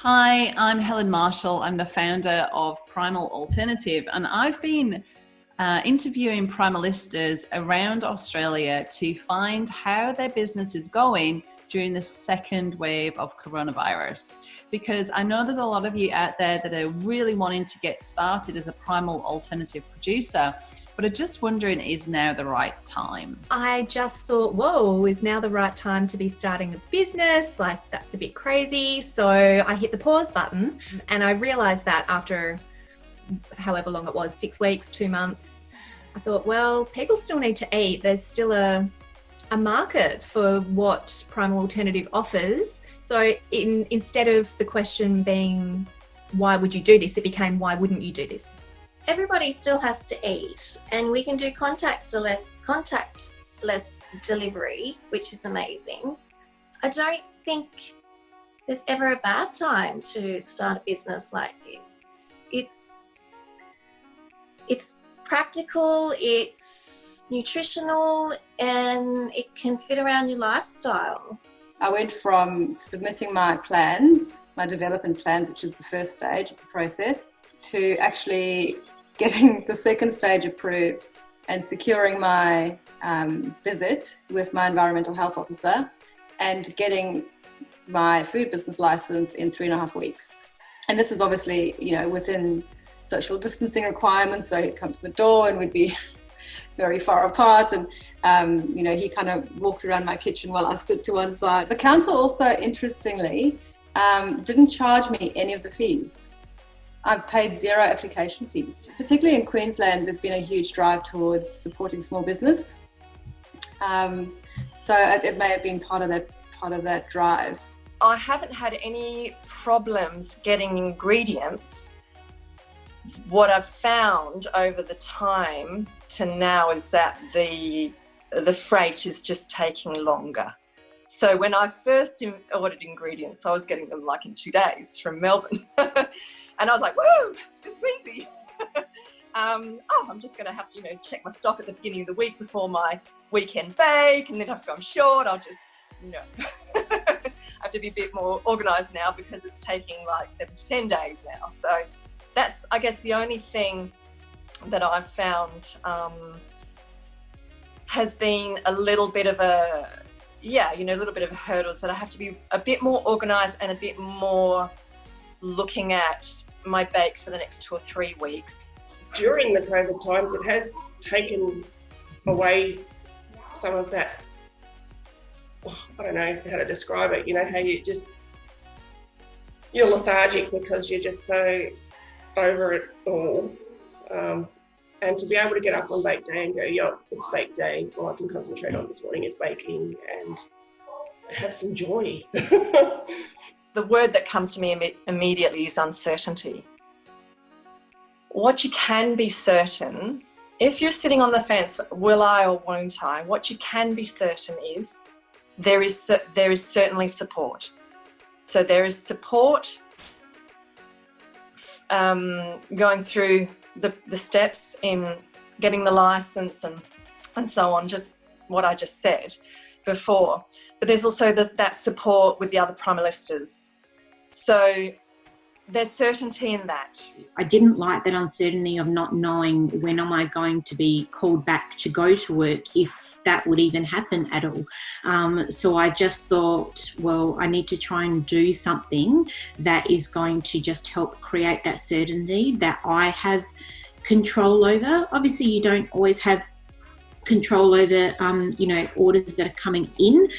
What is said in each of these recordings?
Hi, I'm Helen Marshall. I'm the founder of Primal Alternative, and I've been interviewing Primalistas around Australia to find how their business is going during the second wave of coronavirus. Because I know there's a lot of you out there that are really wanting to get started as a Primal Alternative producer, but are just wondering, is now the right time? I just thought, whoa, is now the right time to be starting a business? Like, that's a bit crazy. So I hit the pause button, and I realized that after however long it was, 6 weeks, 2 months, I thought, well, people still need to eat. There's still a market for what Primal Alternative offers. So instead of the question being, why would you do this? It became, why wouldn't you do this? Everybody still has to eat, and we can do contactless delivery, which is amazing. I don't think there's ever a bad time to start a business like this. It's practical, it's nutritional, and it can fit around your lifestyle. I went from submitting my plans, my development plans, which is the first stage of the process, to actually getting the second stage approved and securing my visit with my environmental health officer and getting my food business license in 3.5 weeks. And this is obviously, within social distancing requirements. So he'd come to the door and we'd be very far apart. And, he kind of walked around my kitchen while I stood to one side. The council also, interestingly, didn't charge me any of the fees. I've paid 0 application fees. Particularly in Queensland, there's been a huge drive towards supporting small business. So it may have been part of that drive. I haven't had any problems getting ingredients. What I've found over the time to now is that the freight is just taking longer. So when I first ordered ingredients, I was getting them like in 2 days from Melbourne. And I was like, woo, this is easy. I'm just going to have to, check my stock at the beginning of the week before my weekend bake. And then if I'm short, I'll just, have to be a bit more organised now because it's taking like 7 to 10 days now. So that's, I guess, the only thing that I've found has been a little bit of a little bit of hurdles, that I have to be a bit more organised and a bit more looking at my bake for the next 2 or 3 weeks. During the COVID times, it has taken away some of that, I don't know how to describe it, how you're lethargic because you're just so over it all. And to be able to get up on bake day and go, it's bake day, all I can concentrate on this morning is baking, and have some joy. The word that comes to me immediately is uncertainty. What you can be certain, if you're sitting on the fence, will I or won't I, what you can be certain is there is certainly support. So there is support going through the steps in getting the license and so on, just what I just said before. But there's also that support with the other Primalistas. So there's certainty in that. I didn't like that uncertainty of not knowing when am I going to be called back to go to work, if that would even happen at all. So I just thought, well, I need to try and do something that is going to just help create that certainty that I have control over. Obviously, you don't always have control over, orders that are coming in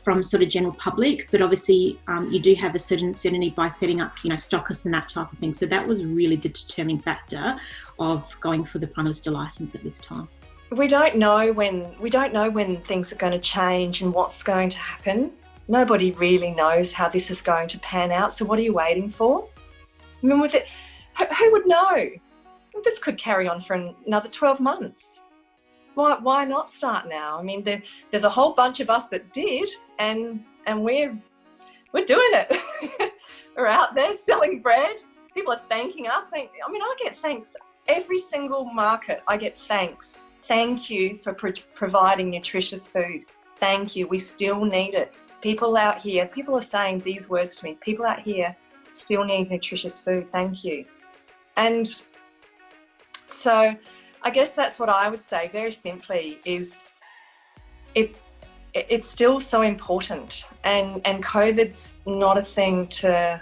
from sort of general public, but obviously you do have a certain certainty by setting up, stockists and that type of thing. So that was really the determining factor of going for the Primalista license at this time. We don't know when things are going to change and what's going to happen. Nobody really knows how this is going to pan out. So what are you waiting for? I mean, with it, who would know? This could carry on for another 12 months. Why not start now? I mean, there's a whole bunch of us that did, and we're doing it. We're out there selling bread. People are thanking us. I get thanks every single market. I get thanks. Thank you for providing nutritious food. Thank you. We still need it. People out here, people are saying these words to me. People out here still need nutritious food, thank you. And so I guess that's what I would say very simply is it's still so important, and COVID's not a thing to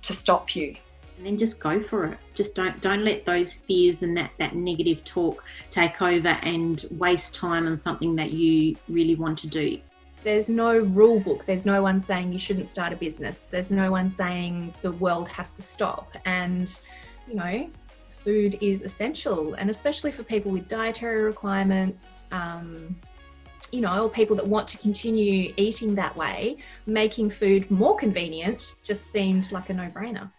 stop you. And then just go for it. Just don't let those fears and that negative talk take over and waste time on something that you really want to do. There's no rule book. There's no one saying you shouldn't start a business. There's no one saying the world has to stop. And, you know, food is essential, and especially for people with dietary requirements, you know, or people that want to continue eating that way, making food more convenient just seemed like a no-brainer.